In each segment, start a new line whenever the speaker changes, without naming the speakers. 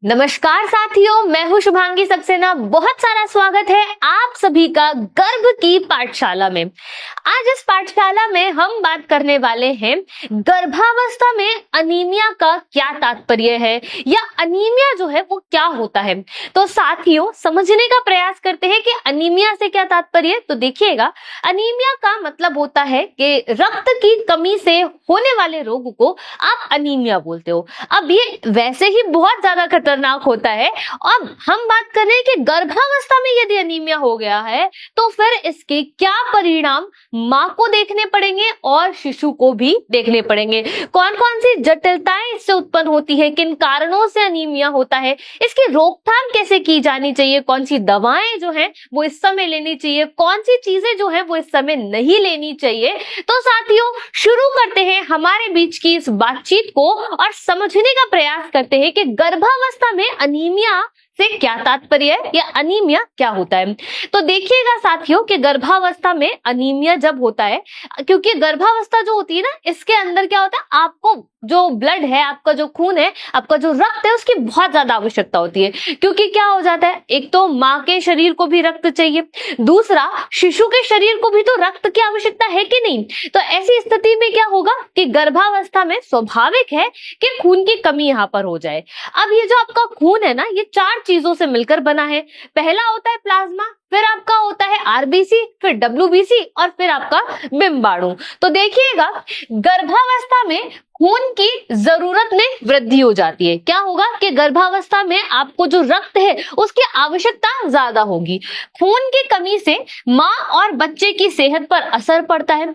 नमस्कार साथियों, मैं हूं शुभांगी सक्सेना। बहुत सारा स्वागत है आप सभी का गर्भ की पाठशाला में। आज इस पाठशाला में हम बात करने वाले हैं गर्भावस्था में अनीमिया का क्या तात्पर्य है या अनीमिया जो है वो क्या होता है। तो साथियों, समझने का प्रयास करते हैं कि अनीमिया से क्या तात्पर्य है। तो देखिएगा, अनीमिया का मतलब होता है कि रक्त की कमी से होने वाले रोग को आप अनीमिया बोलते हो। अब ये वैसे ही बहुत ज्यादा खतरनाक होता है। अब हम बात कर रहे हैं कि गर्भावस्था में यदि अनीमिया हो गया है तो फिर इसके क्या परिणाम मां को देखने पड़ेंगे और शिशु को भी देखने पड़ेंगे। कौन कौन सी जटिलताएं इससे उत्पन्न होती है, किन कारणों से अनीमिया होता है, इसकी रोकथाम कैसे की जानी चाहिए, कौन सी दवाएं जो है वो इस समय लेनी चाहिए, कौन सी चीजें जो है वो इस समय नहीं लेनी चाहिए। तो साथियों, शुरू करते हैं हमारे बीच की इस बातचीत को और समझने का प्रयास करते हैं कि गर्भावस्था में अनीमिया से क्या तात्पर्य है या अनीमिया क्या होता है। तो देखिएगा साथियों कि गर्भावस्था में अनीमिया जब होता है, क्योंकि गर्भावस्था जो होती है ना, इसके अंदर क्या होता है, आपको जो ब्लड है, आपका जो खून है, आपका जो रक्त है, उसकी बहुत ज्यादा आवश्यकता होती है। क्योंकि क्या हो जाता है, एक तो माँ के शरीर को भी रक्त चाहिए, दूसरा शिशु के शरीर को भी तो रक्त की आवश्यकता है कि नहीं। तो ऐसी स्थिति में क्या होगा कि गर्भावस्था में स्वाभाविक है कि खून की कमी यहाँ पर हो जाए। अब ये जो आपका खून है ना, ये 4 चीजों से मिलकर बना है। पहला होता है प्लाज्मा, फिर आपका होता है आरबीसी, फिर डब्ल्यूबीसी और फिर आपका बिम्बाणु। तो देखिएगा, गर्भावस्था में खून की जरूरत में वृद्धि हो जाती है। क्या होगा कि गर्भावस्था में आपको जो रक्त है उसकी आवश्यकता ज्यादा होगी। खून की कमी से मां और बच्चे की सेहत पर असर पड़ता है।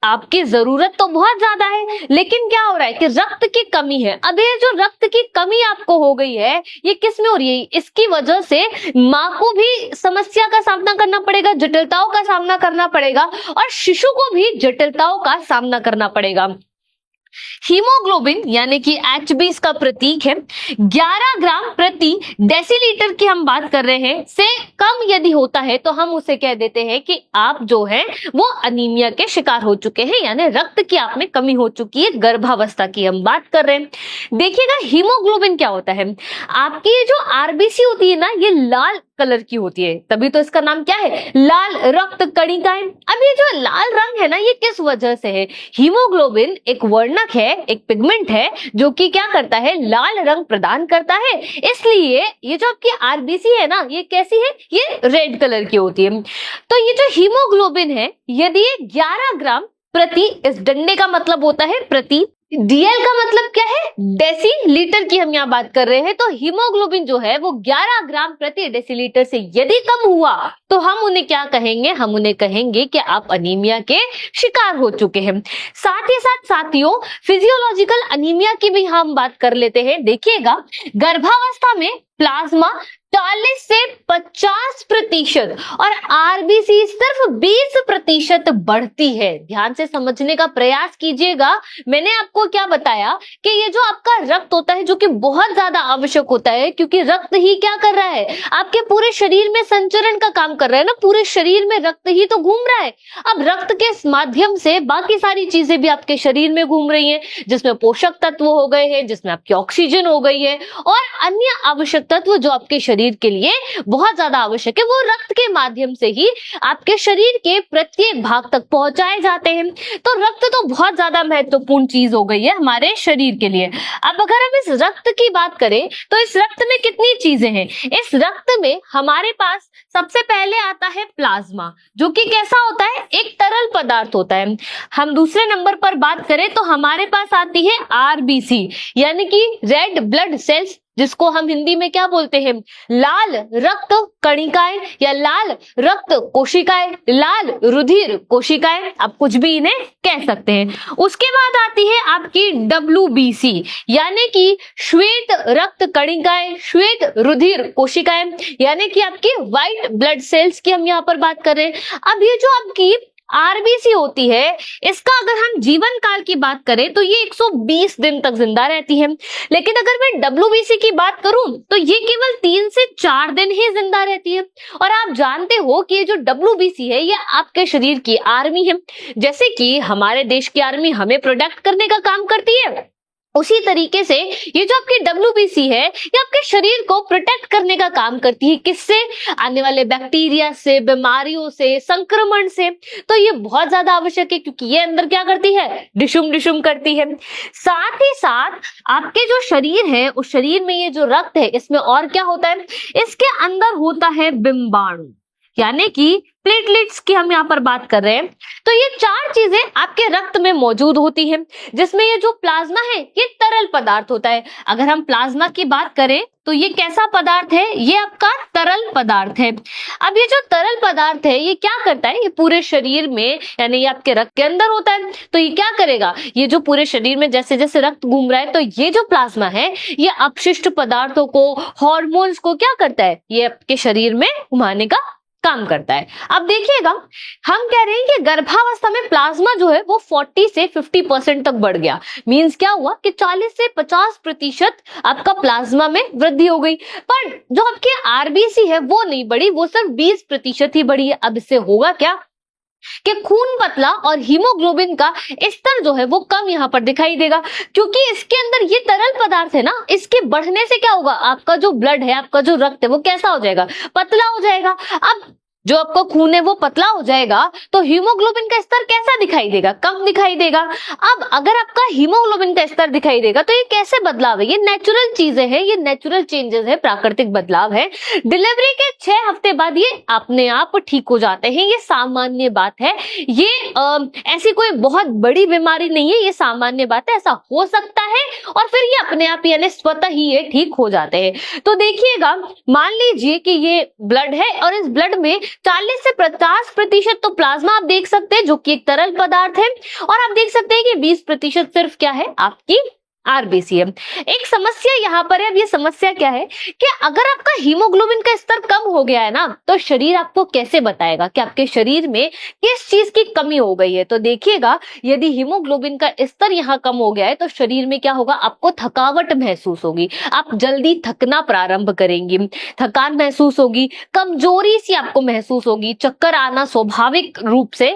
आपकी जरूरत तो बहुत ज्यादा है, लेकिन क्या हो रहा है कि रक्त की कमी है। अब ये जो रक्त की कमी आपको हो गई है, ये किस में हो रही है, इसकी वजह से मां को भी समस्या का सामना करना पड़ेगा, जटिलताओं का सामना करना पड़ेगा और शिशु को भी जटिलताओं का सामना करना पड़ेगा। हीमोग्लोबिन यानी कि HB इसका प्रतीक है। 11 ग्राम प्रति डेसीलीटर की हम बात कर रहे हैं, से कम यदि होता है तो हम उसे कह देते हैं कि आप जो है वो अनीमिया के शिकार हो चुके हैं, यानी रक्त की आप में कमी हो चुकी है। गर्भावस्था की हम बात कर रहे हैं। देखिएगा, हीमोग्लोबिन क्या होता है, आपकी जो आरबीसी होती है ना, ये लाल कलर की होती है, तभी तो इसका नाम क्या है, लाल रक्त कणिकाएं। अब ये जो लाल रंग है ना, ये किस वजह से है। हीमोग्लोबिन एक वर्णक है, एक पिगमेंट है जो कि क्या करता है, लाल रंग प्रदान करता है। इसलिए ये जो आपकी आरबीसी है ना, ये कैसी है, ये रेड कलर की होती है। तो ये जो हीमोग्लोबिन है, यदि ये 11 ग्राम प्रति, इस डंडे का मतलब होता है प्रति, डीएल का मतलब क्या है, डेसीलीटर की हम यहाँ बात कर रहे हैं। तो हीमोग्लोबिन जो है वो 11 ग्राम प्रति डेसीलीटर से यदि कम हुआ तो हम उन्हें क्या कहेंगे, हम उन्हें कहेंगे कि आप अनीमिया के शिकार हो चुके हैं। साथ ही साथ साथियों, फिजियोलॉजिकल अनीमिया की भी हम बात कर लेते हैं। देखिएगा, गर्भावस्था में प्लाज्मा 40 से 50% और आरबीसी सिर्फ 20% बढ़ती है। ध्यान से समझने का प्रयास कीजिएगा। मैंने आपको क्या बताया कि ये जो आपका रक्त होता है, जो कि बहुत ज्यादा आवश्यक होता है, क्योंकि रक्त ही क्या कर रहा है, आपके पूरे शरीर में संचरण का काम कर रहा है ना, पूरे शरीर में रक्त ही तो घूम रहा है। अब रक्त के माध्यम से बाकी सारी चीजें भी आपके शरीर में घूम रही हैं, जिसमें पोषक तत्व हो गए हैं, जिसमें आपकी ऑक्सीजन हो गई है और अन्य आवश्यक तत्व जो आपके शरीर के लिए बहुत ज्यादा आवश्यक है, वो रक्त के माध्यम से ही आपके शरीर के प्रत्येक भाग तक पहुंचाए जाते हैं। तो रक्त तो बहुत ज्यादा महत्वपूर्ण चीज हो गई है हमारे शरीर के लिए। अब अगर हम इस रक्त की बात करें तो इस रक्त में कितनी चीजें हैं। इस रक्त में हमारे पास सबसे पहले आता है प्लाज्मा, जो कि कैसा होता है, एक तरल पदार्थ होता है। हम दूसरे नंबर पर बात करें तो हमारे पास आती है आरबीसी, यानी कि रेड ब्लड सेल्स, जिसको हम हिंदी में क्या बोलते हैं, लाल रक्त कणिकाएं या लाल रक्त कोशिकाएं, लाल रुधिर कोशिकाएं, आप कुछ भी इन्हें कह सकते हैं। उसके बाद आती है आपकी डब्ल्यूबीसी, यानी कि श्वेत रक्त कणिकाएं, श्वेत रुधिर कोशिकाएं, यानी कि आपकी व्हाइट ब्लड सेल्स की हम यहाँ पर बात कर रहे हैं। अब ये जो आपकी आरबीसी होती है, इसका अगर हम जीवन काल की बात करें तो ये 120 दिन तक जिंदा रहती है। लेकिन अगर मैं डब्ल्यूबीसी की बात करूं तो ये केवल 3 से 4 दिन ही जिंदा रहती है। और आप जानते हो कि ये जो डब्ल्यूबीसी है, ये आपके शरीर की आर्मी है। जैसे कि हमारे देश की आर्मी हमें प्रोटेक्ट करने का काम करती है, उसी तरीके से ये जो आपकी WBC है ये आपके शरीर को प्रोटेक्ट करने का काम करती है। किससे? आने वाले बैक्टीरिया से, बीमारियों से, संक्रमण से। तो ये बहुत ज्यादा आवश्यक है क्योंकि ये अंदर क्या करती है? डिशुम डिशुम करती है। साथ ही साथ आपके जो शरीर है उस शरीर में ये जो रक्त है इसमें और क्या होता है? इसके अंदर होता है बिंबाणु, यानी कि प्लेटलेट्स की हम यहाँ पर बात कर रहे हैं। तो ये चार चीजें आपके रक्त में मौजूद होती हैं, जिसमें ये जो प्लाज्मा है ये तरल पदार्थ होता है। अगर हम प्लाज्मा की बात करें तो ये कैसा पदार्थ है? ये आपका तरल पदार्थ है। अब ये जो तरल पदार्थ है ये क्या करता है? ये पूरे शरीर में, यानी ये आपके रक्त के अंदर होता है। तो ये क्या करेगा? ये जो पूरे शरीर में जैसे जैसे रक्त घूम रहा है तो ये जो प्लाज्मा है ये अपशिष्ट पदार्थों को, हॉर्मोन्स को क्या करता है? ये आपके शरीर में घुमाने का काम करता है। अब देखिएगा, हम कह रहे हैं कि गर्भावस्था में प्लाज्मा जो है वो 40 से 50% तक बढ़ गया। मींस क्या हुआ कि 40 से 50% आपका प्लाज्मा में वृद्धि हो गई, पर जो आपके आरबीसी है वो नहीं बढ़ी, वो सिर्फ 20% ही बढ़ी है। अब इससे होगा क्या कि खून पतला और हीमोग्लोबिन का स्तर जो है वो कम यहाँ पर दिखाई देगा, क्योंकि इसके अंदर ये तरल पदार्थ है ना, इसके बढ़ने से क्या होगा? आपका जो ब्लड है, आपका जो रक्त है वो कैसा हो जाएगा? पतला हो जाएगा। अब जो आपका खून है वो पतला हो जाएगा तो हीमोग्लोबिन का स्तर कैसा दिखाई देगा? कम दिखाई देगा। अब अगर आपका हीमोग्लोबिन का स्तर दिखाई देगा तो ये कैसे बदलाव है? ये नेचुरल चीजें हैं, ये नेचुरल चेंजेस है, प्राकृतिक बदलाव है। डिलीवरी के 6 हफ्ते बाद ये अपने आप ठीक हो जाते हैं, ये सामान्य बात है। ये ऐसी कोई बहुत बड़ी बीमारी नहीं है, ये सामान्य बात है, ऐसा हो सकता है और फिर ये अपने आप यानी स्वतः ही ये ठीक हो जाते हैं। तो देखिएगा, मान लीजिए कि ये ब्लड है और इस ब्लड में 40 से 50% तो प्लाज्मा आप देख सकते हैं जो कि एक तरल पदार्थ है, और आप देख सकते हैं कि 20% सिर्फ क्या है? आपकी आरबीसी है। एक समस्या यहाँ पर है। अब ये समस्या क्या है कि अगर आपका हीमोग्लोबिन का स्तर कम हो गया है ना, तो शरीर आपको कैसे बताएगा कि आपके शरीर में किस चीज की कमी हो गई है? तो देखिएगा, यदि हीमोग्लोबिन का स्तर यहाँ कम हो गया है तो शरीर में क्या होगा? आपको थकावट महसूस होगी, आप जल्दी थकना प्रारंभ करेंगी, थकान महसूस होगी, कमजोरी सी आपको महसूस होगी, चक्कर आना स्वाभाविक रूप से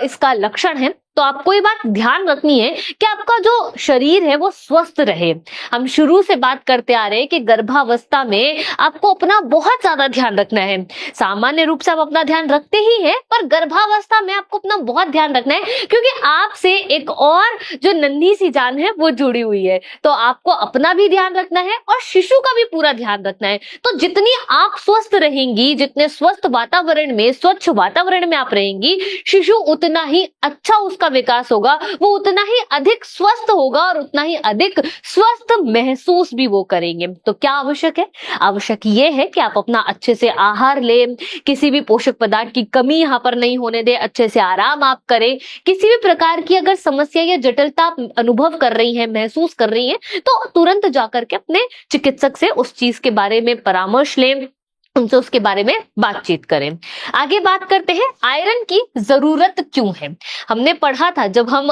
इसका लक्षण है। तो आपको ये बात ध्यान रखनी है कि आपका जो शरीर है वो स्वस्थ रहे। हम शुरू से बात करते आ रहे हैं कि गर्भावस्था में आपको अपना बहुत ज्यादा ध्यान रखना है। सामान्य रूप से आप अपना ध्यान रखते ही हैं, पर गर्भावस्था में आपको अपना बहुत ध्यान रखना है, क्योंकि आपसे एक और जो नन्ही सी जान है वो जुड़ी हुई है। तो आपको अपना भी ध्यान रखना है और शिशु का भी पूरा ध्यान रखना है। तो जितनी आप स्वस्थ रहेंगी, जितने स्वस्थ वातावरण में, स्वच्छ वातावरण में आप रहेंगी, शिशु उतना ही अच्छा उसका विकास होगा, वो उतना ही अधिक स्वस्थ होगा और उतना ही अधिक स्वस्थ महसूस भी वो करेंगे। तो क्या आवश्यक है? आवश्यक ये है कि आप अपना अच्छे से आहार लें, किसी भी पोषक पदार्थ की कमी यहाँ पर नहीं होने दें, अच्छे से आराम आप करें। किसी भी प्रकार की अगर समस्या या जटिलता आप अनुभव कर रही हैं, महसूस कर रही हैं, तो तुरंत जाकर के अपने चिकित्सक से उस चीज के बारे में परामर्श लें, उनसे उसके बारे में बातचीत करें। आगे बात करते हैं, आयरन की जरूरत क्यों है। हमने पढ़ा था जब हम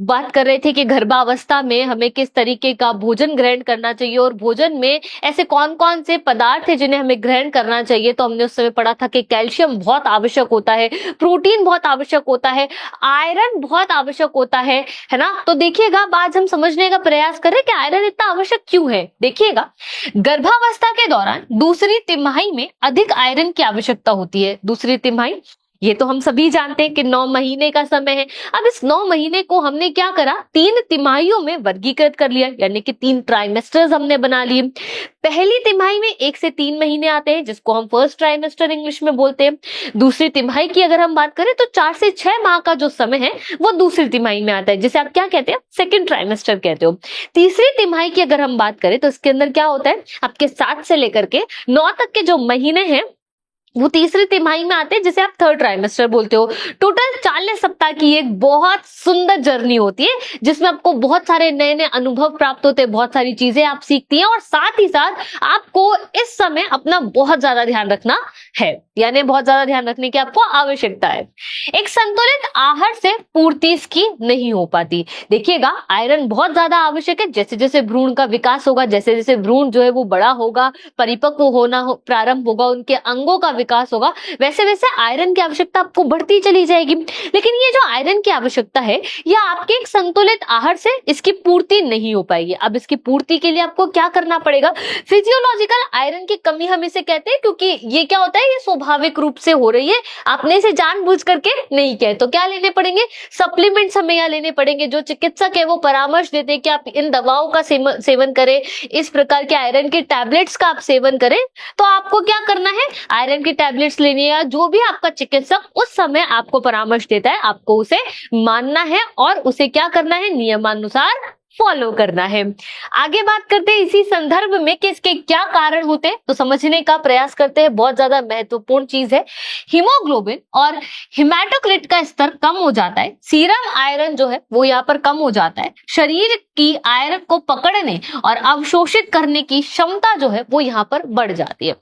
बात कर रहे थे कि गर्भावस्था में हमें किस तरीके का भोजन ग्रहण करना चाहिए और भोजन में ऐसे कौन कौन से पदार्थ है जिन्हें हमें ग्रहण करना चाहिए। तो हमने उस समय पढ़ा था कि कैल्शियम बहुत आवश्यक होता है, प्रोटीन बहुत आवश्यक होता है, आयरन बहुत आवश्यक होता है ना। तो देखिएगा, आज हम समझने का प्रयास कर रहे हैं कि आयरन इतना आवश्यक क्यों है। देखिएगा, गर्भावस्था के दौरान दूसरी तिमाही में अधिक आयरन की आवश्यकता होती है। दूसरी तिमाही, ये तो हम सभी जानते हैं कि 9 महीने का समय है। अब इस 9 महीने को हमने क्या करा? 3 तिमाहियों में वर्गीकृत कर लिया, यानी कि 3 ट्राइमेस्टर्स हमने बना लिए। पहली तिमाही में 1 से 3 महीने आते हैं, जिसको हम फर्स्ट ट्राइमेस्टर इंग्लिश में बोलते हैं। दूसरी तिमाही की अगर हम बात करें तो 4 से 6 माह का जो समय है वो दूसरी तिमाही में आता है, जिसे आप क्या कहते हैं? सेकेंड ट्राइमेस्टर कहते हो। तीसरी तिमाही की अगर हम बात करें तो इसके अंदर क्या होता है? आपके 7 से लेकर के 9 तक के जो महीने हैं वो तीसरी तिमाही में आते हैं, जिसे आप थर्ड ट्राइमेस्टर बोलते हो। टोटल 40 सप्ताह की एक बहुत सुंदर जर्नी होती है, जिसमें आपको बहुत सारे नए नए अनुभव प्राप्त होते हैं, बहुत सारी चीजें आप सीखती हैं, और साथ ही साथ आपको इस समय अपना बहुत ज्यादा ध्यान रखना है, यानी बहुत ज्यादा ध्यान रखने की आपको आवश्यकता है। एक संतुलित आहार से पूर्ति इसकी नहीं हो पाती। देखिएगा, आयरन बहुत ज्यादा आवश्यक है। जैसे जैसे भ्रूण का विकास होगा, जैसे जैसे भ्रूण जो है वो बड़ा होगा, परिपक्व होना प्रारंभ होगा, उनके अंगों का विकास होगा वैसे वैसे आयरन की आवश्यकता आपको बढ़ती चली जाएगी। लेकिन ये जो आयरन की आवश्यकता है यह आपके एक संतुलित आहार से इसकी पूर्ति नहीं हो पाएगी। अब इसकी पूर्ति के लिए आपको क्या करना पड़ेगा? फिजियोलॉजिकल आयरन की कमी हम इसे कहते हैं, क्योंकि ये क्या होता है, ये स्वाभाविक रूप से हो रही है, आपने इसे जानबूझ करके नहीं किया। तो क्या लेने पड़ेंगे? सप्लीमेंट्स हमें यहाँ लेने पड़ेंगे। जो चिकित्सक है वो परामर्श देते हैं कि आप इन दवाओं का सेवन करें, इस प्रकार के आयरन के टैबलेट्स का आप सेवन करें। तो आपको क्या करना है? आयरन की टैबलेट्स लेनी है, जो भी आपका चिकित्सक उस समय आपको परामर्श देता है आपको उसे मानना है और उसे क्या करना है? नियमानुसार फॉलो करना है। आगे बात करते हैं इसी संदर्भ में कि इसके क्या कारण होते हैं, तो समझने का प्रयास करते हैं। बहुत ज्यादा महत्वपूर्ण चीज है। हीमोग्लोबिन और हिमेटोक्रिट का स्तर कम हो जाता है, सीरम आयरन जो है वो यहाँ पर कम हो जाता है, शरीर की आयरन को पकड़ने और अवशोषित करने की क्षमता जो है वो यहाँ पर बढ़ जाती है।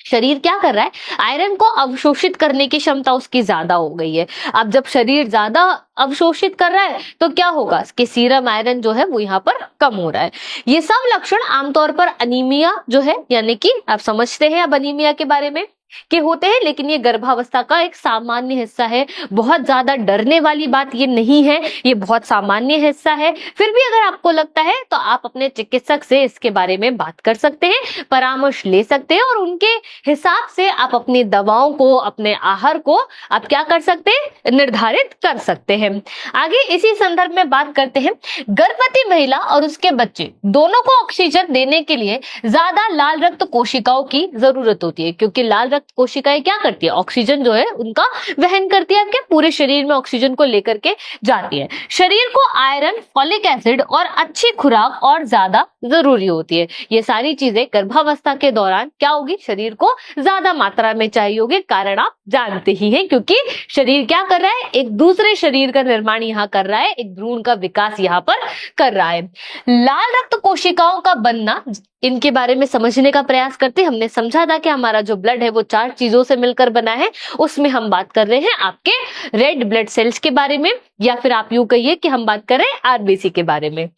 शरीर क्या कर रहा है? आयरन को अवशोषित करने की क्षमता उसकी ज्यादा हो गई है। अब जब शरीर ज्यादा अवशोषित कर रहा है तो क्या होगा कि सीरम आयरन जो है वो यहाँ पर कम हो रहा है। ये सब लक्षण आमतौर पर अनीमिया जो है, यानी कि आप समझते हैं अब अनीमिया के बारे में के होते हैं, लेकिन ये गर्भावस्था का एक सामान्य हिस्सा है। बहुत ज्यादा डरने वाली बात ये नहीं है, ये बहुत सामान्य हिस्सा है। फिर भी अगर आपको लगता है तो आप अपने चिकित्सक से इसके बारे में बात कर सकते हैं, परामर्श ले सकते हैं और उनके हिसाब से आप अपनी दवाओं को, अपने आहार को आप क्या कर सकते हैं? निर्धारित कर सकते हैं। आगे इसी संदर्भ में बात करते हैं। गर्भवती महिला और उसके बच्चे दोनों को ऑक्सीजन देने के लिए ज्यादा लाल रक्त कोशिकाओं की जरूरत होती है, क्योंकि लाल रक्त कोशिकाएं क्या करती है? ऑक्सीजन जो है उनका वहन करती है, आपके पूरे शरीर में ऑक्सीजन को लेकर के जाती है। शरीर को आयरन, फॉलिक एसिड और अच्छी खुराक और ज्यादा जरूरी होती है। ये सारी चीजें गर्भावस्था के दौरान क्या होगी? शरीर को ज्यादा मात्रा में चाहिए होगी। कारण आप जानते ही हैं, क्योंकि शरीर क्या कर रहा है? एक दूसरे शरीर का निर्माण यहाँ कर रहा है, एक भ्रूण का विकास यहाँ पर कर रहा है। लाल रक्त कोशिकाओं का बनना, इनके बारे में समझने का प्रयास करते हैं। हमने समझा था कि हमारा जो ब्लड है वो 4 चीजों से मिलकर बना है, उसमें हम बात कर रहे हैं आपके रेड ब्लड सेल्स के बारे में, या फिर आप यूं कहिए कि हम बात कर रहे हैं आरबीसी के बारे में।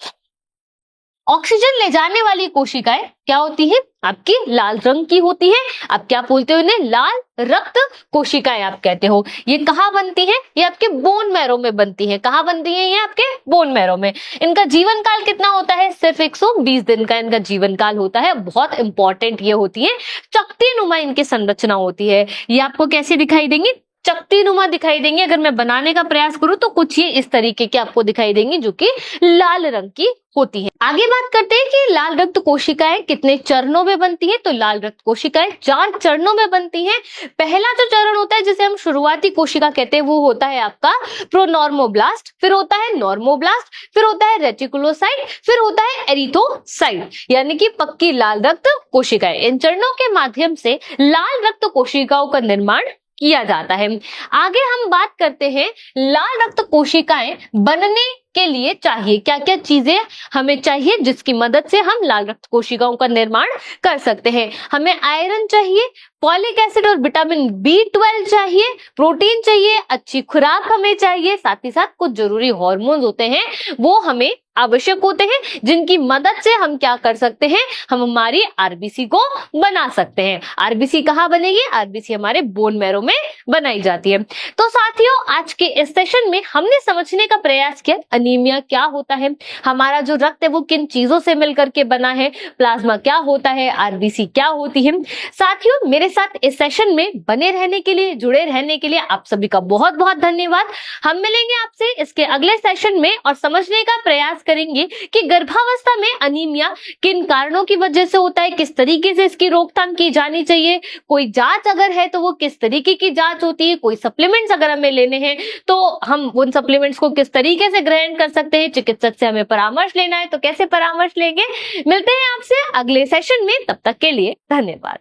ऑक्सीजन ले जाने वाली कोशिकाएं क्या होती है? आपकी लाल रंग की होती है। आप क्या बोलते हो इन्हें? लाल रक्त कोशिकाएं आप कहते हो। ये कहाँ बनती है? ये आपके बोन मैरो में बनती है। कहाँ बनती है? ये आपके बोन मैरो में। इनका जीवन काल कितना होता है? सिर्फ 120 दिन का इनका जीवन काल होता है। बहुत इंपॉर्टेंट ये होती है। चकती नुमा इनकी संरचना होती है। ये आपको कैसे दिखाई देंगी? चकती नुमा दिखाई देंगे। अगर मैं बनाने का प्रयास करूं तो कुछ ये इस तरीके के आपको दिखाई देंगी, जो कि लाल रंग की होती है। आगे बात करते हैं कि लाल रक्त कोशिकाएं कितने चरणों में बनती है। तो लाल रक्त कोशिकाएं 4 चरणों में बनती हैं। पहला जो चरण होता है, जिसे हम शुरुआती कोशिका कहते हैं, वो होता है आपका प्रोनॉर्मोब्लास्ट, फिर होता है नॉर्मोब्लास्ट, फिर होता है रेटिकुलोसाइट, फिर होता है एरिथोसाइट, यानी कि पक्की लाल रक्त कोशिकाएं। इन चरणों के माध्यम से लाल रक्त कोशिकाओं का निर्माण किया जाता है। आगे हम बात करते हैं लाल रक्त कोशिकाएं बनने के लिए चाहिए क्या क्या चीजें हमें चाहिए, जिसकी मदद से हम लाल रक्त कोशिकाओं का निर्माण कर सकते हैं। हमें आयरन चाहिए, फॉलिक एसिड और विटामिन B12 चाहिए, प्रोटीन चाहिए, अच्छी खुराक हमें चाहिए, साथ ही साथ कुछ जरूरी हार्मोन्स होते हैं वो हमें आवश्यक होते हैं, जिनकी मदद से हम क्या कर सकते हैं? हम हमारी आरबीसी को बना सकते हैं। आरबीसी कहाँ बनेगी? आरबीसी हमारे बोन मैरो में बनाई जाती है। तो साथियों, आज के इस सेशन में हमने समझने का प्रयास किया अनीमिया क्या होता है, हमारा जो रक्त है वो किन चीजों से मिलकर के बना है, प्लाज्मा क्या होता है, आरबीसी क्या होती है। साथियों, मेरे साथ इस सेशन में बने रहने के लिए, जुड़े रहने के लिए आप सभी का बहुत बहुत धन्यवाद। हम मिलेंगे आपसे इसके अगले सेशन में और समझने का प्रयास करेंगे कि गर्भावस्था में अनीमिया किन कारणों की वजह से होता है, किस तरीके से इसकी रोकथाम की जानी चाहिए, कोई जांच अगर है तो वो किस तरीके की जांच होती है, कोई सप्लीमेंट्स अगर हमें लेने हैं तो हम उन सप्लीमेंट्स को किस तरीके से ग्रहण कर सकते हैं, चिकित्सक से हमें परामर्श लेना है तो कैसे परामर्श लेंगे। मिलते हैं आपसे अगले सेशन में, तब तक के लिए धन्यवाद।